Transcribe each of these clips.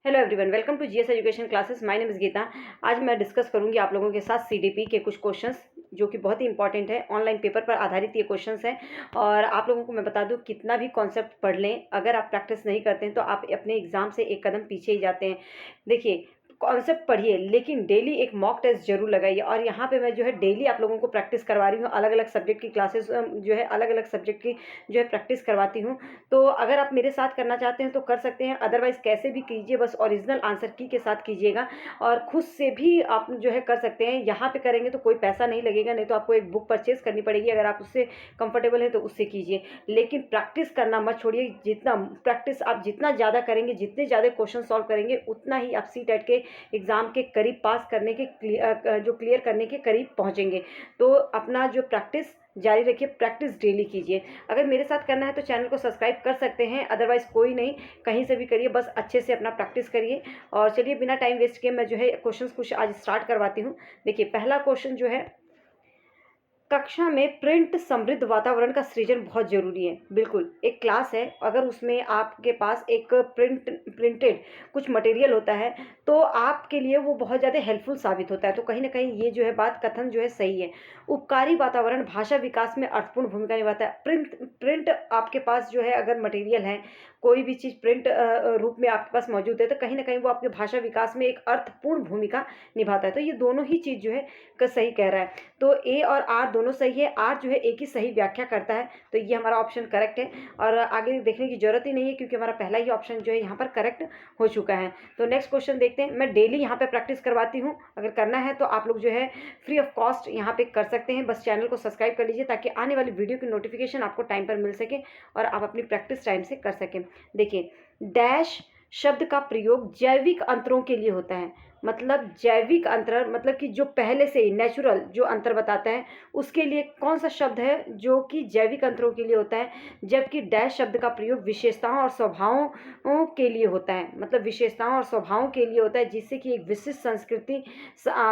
Hello everyone, welcome to GS education classes. My name is Geeta. आज मैं discuss करूंगी आप लोगों के साथ सीडीपी के कुछ क्वेश्चंस जो कि बहुत ही इंपॉर्टेंट है। ऑनलाइन पेपर पर आधारित ये क्वेश्चंस हैं और आप लोगों को मैं बता दूं, कितना भी कॉन्सेप्ट पढ़ लें, अगर आप प्रैक्टिस नहीं करते हैं तो आप अपने एग्जाम से एक कदम पीछे ही जाते हैं। देखिए, कॉन्सेप्ट पढ़िए लेकिन डेली एक मॉक टेस्ट जरूर लगाइए। और यहाँ पे मैं जो है डेली आप लोगों को प्रैक्टिस करवा रही हूँ, अलग अलग सब्जेक्ट की क्लासेस जो है अलग अलग सब्जेक्ट की जो है प्रैक्टिस करवाती हूँ। तो अगर आप मेरे साथ करना चाहते हैं तो कर सकते हैं, अदरवाइज कैसे भी कीजिए, बस ओरिजिनल आंसर की के साथ कीजिएगा। और खुद से भी आप जो है कर सकते हैं। यहाँ पे करेंगे तो कोई पैसा नहीं लगेगा, नहीं तो आपको एक बुक परचेज करनी पड़ेगी। अगर आप उससे कंफर्टेबल है तो उससे कीजिए, लेकिन प्रैक्टिस करना मत छोड़िए। जितना प्रैक्टिस आप जितना ज़्यादा करेंगे, जितने ज़्यादा क्वेश्चन सॉल्व करेंगे, उतना ही आप सी-टेट के एग्ज़ाम के करीब पास करने के क्लियर करने के करीब पहुँचेंगे। तो अपना जो प्रैक्टिस जारी रखिए, प्रैक्टिस डेली कीजिए। अगर मेरे साथ करना है तो चैनल को सब्सक्राइब कर सकते हैं, अदरवाइज कोई नहीं, कहीं से भी करिए, बस अच्छे से अपना प्रैक्टिस करिए। और चलिए बिना टाइम वेस्ट किए मैं जो है क्वेश्चंस कुछ आज स्टार्ट करवाती हूँ। देखिए, पहला क्वेश्चन जो है, कक्षा में प्रिंट समृद्ध वातावरण का सृजन बहुत ज़रूरी है। बिल्कुल, एक क्लास है, अगर उसमें आपके पास एक प्रिंटेड कुछ मटेरियल होता है तो आपके लिए वो बहुत ज़्यादा हेल्पफुल साबित होता है। तो कहीं ना कहीं ये जो है बात कथन जो है सही है। उपकारी वातावरण भाषा विकास में अर्थपूर्ण भूमिका निभाता है। प्रिंट आपके पास जो है, अगर मटेरियल है, कोई भी चीज़ प्रिंट रूप में आपके पास मौजूद है, तो कहीं ना कहीं वो आपके भाषा विकास में एक अर्थपूर्ण भूमिका निभाता है। तो ये दोनों ही चीज़ जो है सही कह रहा है। तो ए और आर दोनों सही है। आर जो है एक ही सही व्याख्या करता है, तो ये हमारा ऑप्शन करेक्ट है। और आगे देखने की जरूरत ही नहीं है क्योंकि हमारा पहला ही ऑप्शन जो है यहाँ पर करेक्ट हो चुका है। तो नेक्स्ट क्वेश्चन देखते हैं। मैं डेली यहाँ पे प्रैक्टिस करवाती हूँ, अगर करना है तो आप लोग जो है फ्री ऑफ कॉस्ट यहाँ पे कर सकते हैं। बस चैनल को सब्सक्राइब कर लीजिए ताकि आने वाली वीडियो की नोटिफिकेशन आपको टाइम पर मिल सके और आप अपनी प्रैक्टिस टाइम से कर सकें। देखिए, डैश शब्द का प्रयोग जैविक अंतरों के लिए होता है। मतलब जैविक अंतर मतलब कि जो पहले से ही नेचुरल जो अंतर बताता है, उसके लिए कौन सा शब्द है जो कि जैविक अंतरों के लिए होता है। जबकि डैश शब्द का प्रयोग विशेषताओं और स्वभावों के लिए होता है। मतलब विशेषताओं और स्वभावों के लिए होता है, जिससे कि एक विशिष्ट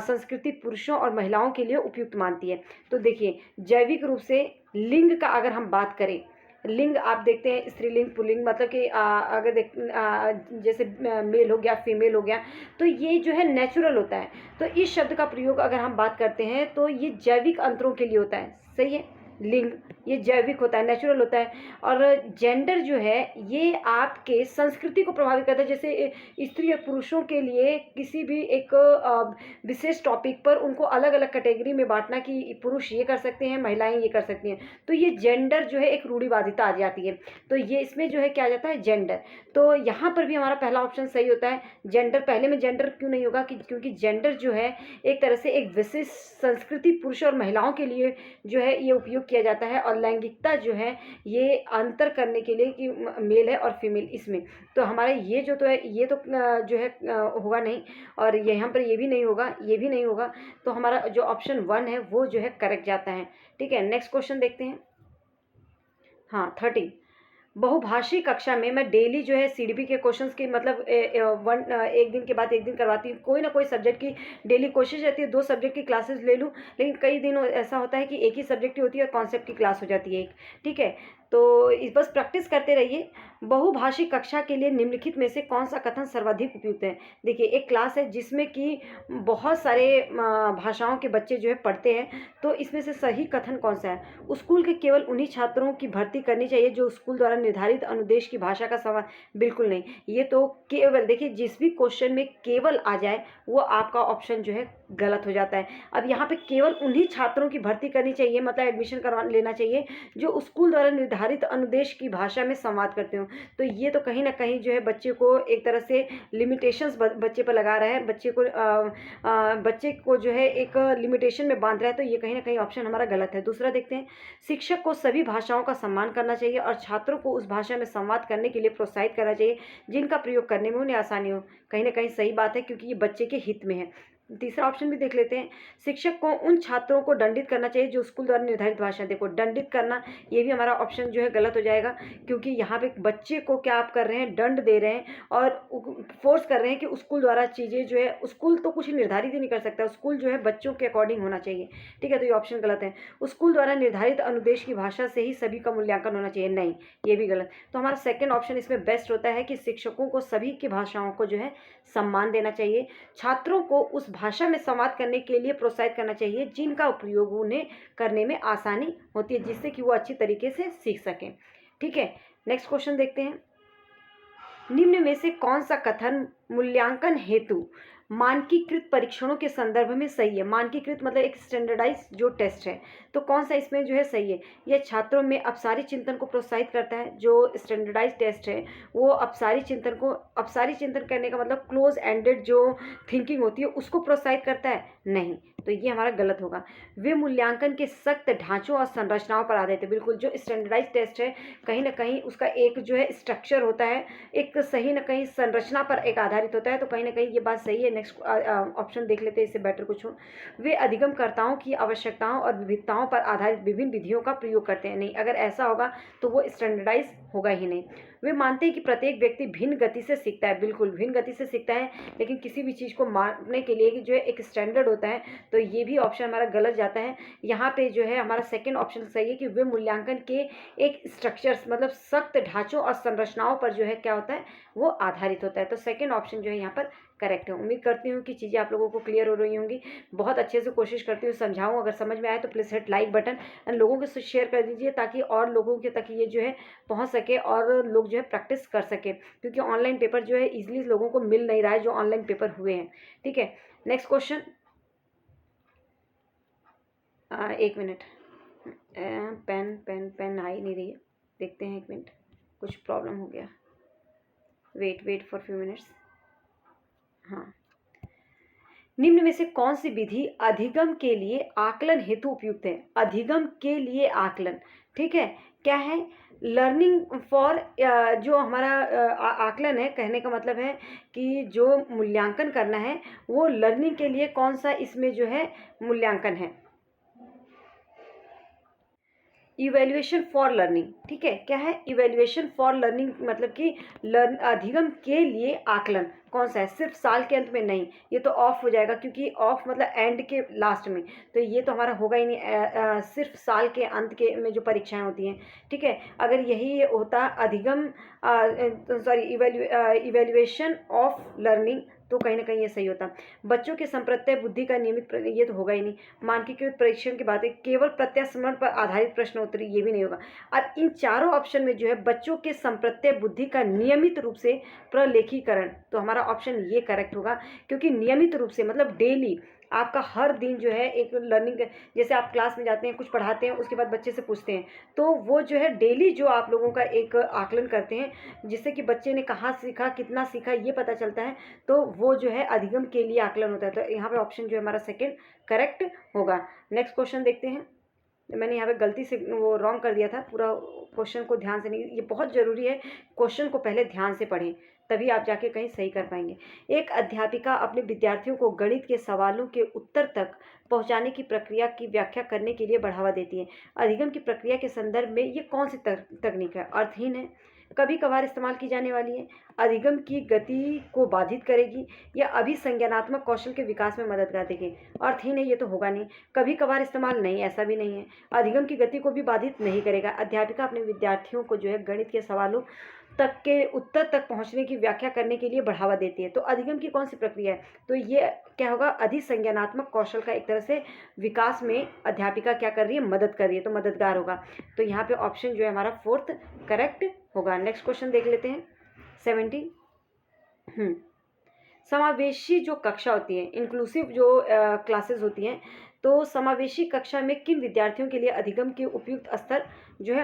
संस्कृति पुरुषों और महिलाओं के लिए उपयुक्त मानती है। तो देखिए, जैविक रूप से लिंग का अगर हम बात करें, लिंग आप देखते हैं स्त्रीलिंग पुल्लिंग, मतलब कि अगर जैसे मेल हो गया, फीमेल हो गया, तो ये जो है नेचुरल होता है। तो इस शब्द का प्रयोग अगर हम बात करते हैं तो ये जैविक अंतरों के लिए होता है। सही है, लिंग ये जैविक होता है, नेचुरल होता है। और जेंडर जो है ये आपके संस्कृति को प्रभावित करता है। जैसे स्त्री और पुरुषों के लिए किसी भी एक विशेष टॉपिक पर उनको अलग अलग कैटेगरी में बांटना कि पुरुष ये कर सकते हैं, महिलाएं ये कर सकती हैं, तो ये जेंडर जो है एक रूढ़िवादिता आ जाती है। तो ये इसमें जो है क्या आ जाता है, जेंडर। तो यहाँ पर भी हमारा पहला ऑप्शन सही होता है, जेंडर। पहले में जेंडर क्यों नहीं होगा क्योंकि जेंडर जो है एक तरह से एक विशेष संस्कृति पुरुष और महिलाओं के लिए जो है ये उपयोग किया जाता है। और लैंगिकता जो है ये अंतर करने के लिए कि मेल है और फीमेल इसमें। तो हमारा ये जो तो है ये तो जो है होगा नहीं, और यहाँ पर ये भी नहीं होगा, ये भी नहीं होगा। तो हमारा जो ऑप्शन 1 है वो जो है करेक्ट जाता है। ठीक है, नेक्स्ट क्वेश्चन देखते हैं। हाँ, 13 बहुभाषी कक्षा में मैं डेली जो है सीडीपी के क्वेश्चंस की मतलब एक दिन के बाद एक दिन करवाती हूँ। कोई ना कोई सब्जेक्ट की डेली कोशिश रहती है 2 सब्जेक्ट की क्लासेस ले लूँ, लेकिन कई दिनों ऐसा होता है कि एक ही सब्जेक्ट की होती है और कॉन्सेप्ट की क्लास हो जाती है एक। ठीक है, तो इस बस प्रैक्टिस करते रहिए। बहुभाषी कक्षा के लिए निम्नलिखित में से कौन सा कथन सर्वाधिक उपयुक्त है। देखिए, एक क्लास है जिसमें कि बहुत सारे भाषाओं के बच्चे जो है पढ़ते हैं, तो इसमें से सही कथन कौन सा है। स्कूल के केवल उन्हीं छात्रों की भर्ती करनी चाहिए जो स्कूल द्वारा निर्धारित अनुदेश की भाषा का सवाल। बिल्कुल नहीं, ये तो केवल, देखिए जिस भी क्वेश्चन में केवल आ जाए वो आपका ऑप्शन जो है गलत हो जाता है। अब यहाँ पे केवल उन्हीं छात्रों की भर्ती करनी चाहिए, मतलब एडमिशन करवा लेना चाहिए जो स्कूल द्वारा निर्धारित अनुदेश की भाषा में संवाद करते हो। तो ये तो कहीं ना कहीं जो है बच्चे को एक तरह से लिमिटेशंस बच्चे पर लगा रहा है, बच्चे को जो है एक लिमिटेशन में बांध रहा है। तो ये कहीं ना कहीं ऑप्शन हमारा गलत है। दूसरा देखते हैं, शिक्षक को सभी भाषाओं का सम्मान करना चाहिए और छात्रों को उस भाषा में संवाद करने के लिए प्रोत्साहित करना चाहिए जिनका प्रयोग करने में उन्हें आसानी हो। कहीं ना कहीं सही बात है क्योंकि ये बच्चे के हित में है। तीसरा ऑप्शन भी देख लेते हैं। शिक्षक को उन छात्रों को दंडित करना चाहिए जो स्कूल द्वारा निर्धारित भाषा। देखो दंडित करना, ये भी हमारा ऑप्शन जो है गलत हो जाएगा, क्योंकि यहाँ पे बच्चे को क्या आप कर रहे हैं, दंड दे रहे हैं और फोर्स कर रहे हैं कि स्कूल द्वारा चीज़ें जो है, स्कूल तो कुछ निर्धारित ही नहीं कर सकता, स्कूल जो है बच्चों के अकॉर्डिंग होना चाहिए। ठीक है, तो ये ऑप्शन गलत है। स्कूल द्वारा निर्धारित अनुदेश की भाषा से ही सभी का मूल्यांकन होना चाहिए, नहीं, ये भी गलत। तो हमारा सेकंड ऑप्शन इसमें बेस्ट होता है कि शिक्षकों को सभी की भाषाओं को जो है सम्मान देना चाहिए, छात्रों को उस भाषा में संवाद करने के लिए प्रोत्साहित करना चाहिए जिनका उपयोग उन्हें करने में आसानी होती है, जिससे कि वो अच्छी तरीके से सीख सकें। ठीक है, नेक्स्ट क्वेश्चन देखते हैं। निम्न में से कौन सा कथन मूल्यांकन हेतु मानकीकृत परीक्षणों के संदर्भ में सही है? मानकीकृत मतलब एक स्टैंडर्डाइज जो टेस्ट है, तो कौन सा इसमें जो है सही है? यह छात्रों में अपसारी चिंतन को प्रोत्साहित करता है। जो स्टैंडर्डाइज टेस्ट है वो अपसारी चिंतन करने का मतलब क्लोज एंडेड जो थिंकिंग होती है उसको प्रोत्साहित करता है, नहीं, तो ये हमारा गलत होगा। वे मूल्यांकन के सख्त ढांचों और संरचनाओं पर आधारित है। बिल्कुल, जो स्टैंडर्डाइज टेस्ट है कहीं ना कहीं उसका एक जो है स्ट्रक्चर होता है, एक सही न कहीं संरचना पर एक आधारित होता है, तो कहीं ना कहीं ये बात सही है। नेक्स्ट ऑप्शन देख लेते हैं, इससे बेटर कुछ हो। वे अधिगमकर्ताओं की आवश्यकताओं और विविधताओं पर आधारित विभिन्न विधियों का प्रयोग करते हैं, नहीं, अगर ऐसा होगा तो वो स्टैंडर्डाइज होगा ही नहीं। वे मानते हैं कि प्रत्येक व्यक्ति भिन्न गति से सीखता है। बिल्कुल, भिन्न गति से सीखता है, लेकिन किसी भी चीज़ को मानने के लिए जो है एक स्टैंडर्ड होता है, तो ये भी ऑप्शन हमारा गलत जाता है। यहाँ पे जो है हमारा सेकंड ऑप्शन सही है कि वे मूल्यांकन के एक स्ट्रक्चर्स मतलब सख्त ढांचों और संरचनाओं पर जो है क्या होता है, वो आधारित होता है। तो सेकंड ऑप्शन जो है यहाँ पर करेक्ट है। उम्मीद करती हूँ कि चीज़ें आप लोगों को क्लियर हो रही होंगी। बहुत अच्छे से कोशिश करती हूँ समझाऊँ। अगर समझ में आए तो please hit like button and लोगों के साथ शेयर कर दीजिए, ताकि और लोगों के तक ये जो है पहुँच सके और लोग जो है प्रैक्टिस कर सके, क्योंकि ऑनलाइन पेपर जो है ईजिली लोगों को मिल नहीं रहा है जो ऑनलाइन पेपर हुए हैं। ठीक है, नेक्स्ट क्वेश्चन। एक मिनट, पेन आ ही नहीं रही है, देखते हैं, एक मिनट, कुछ प्रॉब्लम हो गया, वेट फॉर फ्यू मिनट्स। हाँ, निम्न में से कौन सी विधि अधिगम के लिए आकलन हेतु उपयुक्त है? अधिगम के लिए आकलन, ठीक है, क्या है? लर्निंग फॉर, जो हमारा आकलन है, कहने का मतलब है कि जो मूल्यांकन करना है वो लर्निंग के लिए कौन सा इसमें जो है मूल्यांकन है? इवैल्यूएशन फॉर लर्निंग, ठीक है, क्या है? इवैल्यूएशन फॉर लर्निंग मतलब कि अधिगम के लिए आकलन कौन सा है? सिर्फ साल के अंत में नहीं, ये तो ऑफ हो जाएगा, क्योंकि ऑफ मतलब एंड के लास्ट में, तो ये तो हमारा होगा ही नहीं। सिर्फ साल के अंत के में जो परीक्षाएं होती हैं, ठीक है, अगर यही होता अधिगम इवैल्यूएशन ऑफ लर्निंग, तो कहीं ना कहीं ये सही होता। बच्चों के संप्रत्यय बुद्धि का नियमित, ये तो होगा ही नहीं। मानकीकृत परीक्षण की बात है, केवल प्रत्यास्मरण पर आधारित प्रश्न उत्तरी, ये भी नहीं होगा। अब इन चारों ऑप्शन में जो है बच्चों के संप्रत्यय बुद्धि का नियमित रूप से प्रलेखीकरण, तो हमारा ऑप्शन ये करेक्ट होगा, क्योंकि नियमित रूप से मतलब डेली, आपका हर दिन जो है एक लर्निंग, जैसे आप क्लास में जाते हैं, कुछ पढ़ाते हैं, उसके बाद बच्चे से पूछते हैं, तो वो जो है डेली जो आप लोगों का एक आकलन करते हैं, जिससे कि बच्चे ने कहाँ सीखा, कितना सीखा, ये पता चलता है, तो वो जो है अधिगम के लिए आकलन होता है। तो यहाँ पे ऑप्शन जो है हमारा सेकंड करेक्ट होगा। नेक्स्ट क्वेश्चन देखते हैं। मैंने यहाँ पे गलती से वो रॉन्ग कर दिया था, पूरा क्वेश्चन को ध्यान से नहीं, ये बहुत ज़रूरी है, क्वेश्चन को पहले ध्यान से पढ़ें, तभी आप जाके कहीं सही कर पाएंगे। एक अध्यापिका अपने विद्यार्थियों को गणित के सवालों के उत्तर तक पहुंचाने की प्रक्रिया की व्याख्या करने के लिए बढ़ावा देती है। अधिगम की प्रक्रिया के संदर्भ में ये कौन सी तकनीक है? अर्थहीन है, कभी कभार इस्तेमाल की जाने वाली है, अधिगम की गति को बाधित करेगी, या अभिसंज्ञानात्मक कौशल के विकास में मदद कर देगी? अर्थहीन है, ये तो होगा नहीं। कभी कभार इस्तेमाल, नहीं, ऐसा भी नहीं है। अधिगम की गति को भी बाधित नहीं करेगा। अध्यापिका अपने विद्यार्थियों को जो है गणित के सवालों तक के उत्तर तक पहुंचने की व्याख्या करने के लिए बढ़ावा देती है। तो अधिगम की कौन सी प्रक्रिया है? तो ये क्या होगा? अधिसंज्ञानात्मक कौशल का एक तरह से विकास में अध्यापिका क्या कर रही है? मदद कर रही है, तो मददगार होगा। तो यहाँ पे ऑप्शन जो है हमारा फोर्थ करेक्ट होगा। नेक्स्ट क्वेश्चन देख लेते हैं, 70। समावेशी जो कक्षा होती है, इंक्लूसिव जो क्लासेस होती हैं, तो समावेशी कक्षा में किन विद्यार्थियों के लिए अधिगम के उपयुक्त स्तर जो है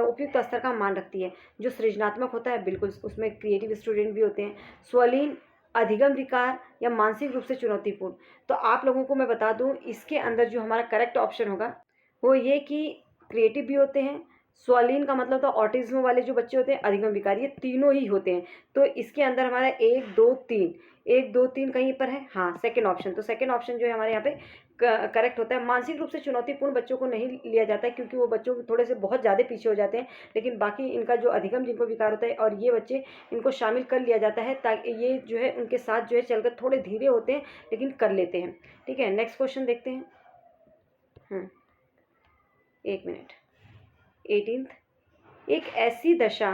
उपयुक्त स्तर का मान रखती है? जो सृजनात्मक होता है, बिल्कुल, उसमें क्रिएटिव स्टूडेंट भी होते हैं, स्वलीन, अधिगम विकार, या मानसिक रूप से चुनौतीपूर्ण। तो आप लोगों को मैं बता दूं, इसके अंदर जो हमारा करेक्ट ऑप्शन होगा वो ये कि क्रिएटिव भी होते हैं, स्वालीन का मतलब था ऑटिज्म वाले जो बच्चे होते हैं, अधिगम विकार, ये तीनों ही होते हैं। तो इसके अंदर हमारा 1 2 3, 1 2 3 कहीं पर है, हाँ सेकंड ऑप्शन। तो सेकंड ऑप्शन जो है हमारे यहाँ पे करेक्ट होता है। मानसिक रूप से चुनौतीपूर्ण बच्चों को नहीं लिया जाता है क्योंकि वो बच्चों थोड़े से बहुत ज़्यादा पीछे हो जाते हैं, लेकिन बाकी इनका जो अधिगम जिनको विकार होता है और ये बच्चे, इनको शामिल कर लिया जाता है ताकि ये जो है उनके साथ जो है चलकर थोड़े धीरे होते हैं लेकिन कर लेते हैं। ठीक है, नेक्स्ट क्वेश्चन देखते हैं। 1 मिनट। 18th, एक ऐसी दशा,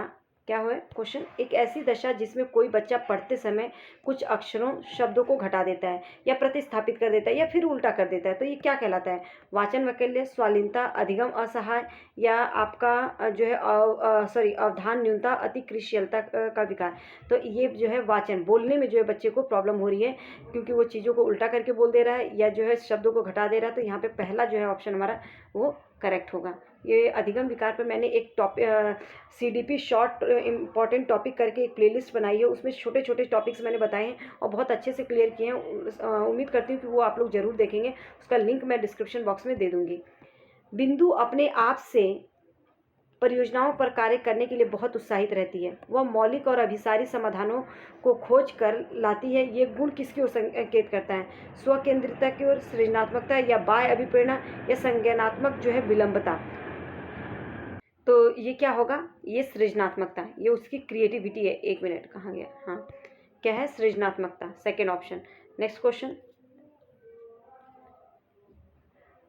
क्या हुआ क्वेश्चन, एक ऐसी दशा जिसमें कोई बच्चा पढ़ते समय कुछ अक्षरों शब्दों को घटा देता है या प्रतिस्थापित कर देता है या फिर उल्टा कर देता है, तो ये क्या कहलाता है? वाचन वैकल्य, स्वालीनता, अधिगम असहाय, या आपका जो है अवधान न्यूनता, अतिकृष्यलता का विकार। तो ये जो है वाचन बोलने में जो है बच्चे को प्रॉब्लम हो रही है क्योंकि वो चीज़ों को उल्टा करके बोल दे रहा है या जो है शब्दों को घटा दे रहा है। तो यहाँ पे पहला जो है ऑप्शन हमारा वो करेक्ट होगा। ये अधिगम विकार पर मैंने एक topic CDP short important topic करके एक प्लेलिस्ट बनाई है, उसमें छोटे छोटे टॉपिक्स मैंने बताए हैं और बहुत अच्छे से क्लियर किए हैं। उम्मीद करती हूँ कि वो आप लोग ज़रूर देखेंगे, उसका लिंक मैं डिस्क्रिप्शन बॉक्स में दे दूँगी। बिंदु अपने आप से परियोजनाओं पर कार्य करने के लिए बहुत उत्साहित रहती है। वह मौलिक और अभिसारी समाधानों को खोज कर लाती है। ये गुण किसकी ओर संकेत करता है? स्वकेंद्रिता की ओर, सृजनात्मकता, या बाह्य अभिप्रेरणा, या संज्ञानात्मक जो है विलंबता। तो ये क्या होगा? ये सृजनात्मकता, ये उसकी क्रिएटिविटी है। 1 मिनट, कहाँ गया? हाँ, क्या है? सृजनात्मकता, सेकेंड ऑप्शन। नेक्स्ट क्वेश्चन,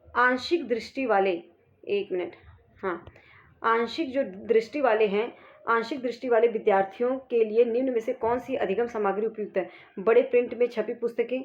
आंशिक दृष्टि वाले, 1 मिनट, हाँ, आंशिक जो दृष्टि वाले हैं, आंशिक दृष्टि वाले विद्यार्थियों के लिए निम्न में से कौन सी अधिगम सामग्री उपयुक्त है? बड़े प्रिंट में छपी पुस्तकें,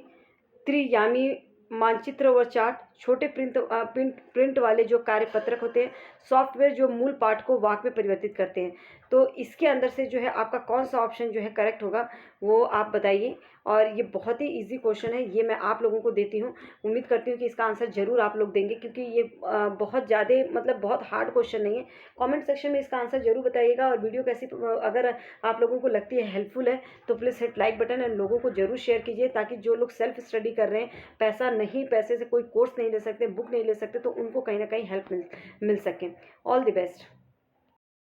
त्रियामी मानचित्र व चार्ट, छोटे प्रिंट वाले जो कार्यपत्रक होते हैं, सॉफ्टवेयर जो मूल पाठ को वाक्य में परिवर्तित करते हैं। तो इसके अंदर से जो है आपका कौन सा ऑप्शन जो है करेक्ट होगा वो आप बताइए। और ये बहुत ही इजी क्वेश्चन है, ये मैं आप लोगों को देती हूँ। उम्मीद करती हूँ कि इसका आंसर ज़रूर आप लोग देंगे क्योंकि ये बहुत ज़्यादा मतलब बहुत हार्ड क्वेश्चन नहीं है। कमेंट सेक्शन में इसका आंसर ज़रूर बताइएगा। और वीडियो कैसी अगर आप लोगों को लगती है हेल्पफुल है तो please hit like button and लोगों को ज़रूर शेयर कीजिए ताकि जो लोग सेल्फ स्टडी कर रहे हैं, पैसे से कोई कोर्स नहीं ले सकते, बुक नहीं ले सकते, तो उनको कहीं ना कहीं हेल्प मिल सके। All the best.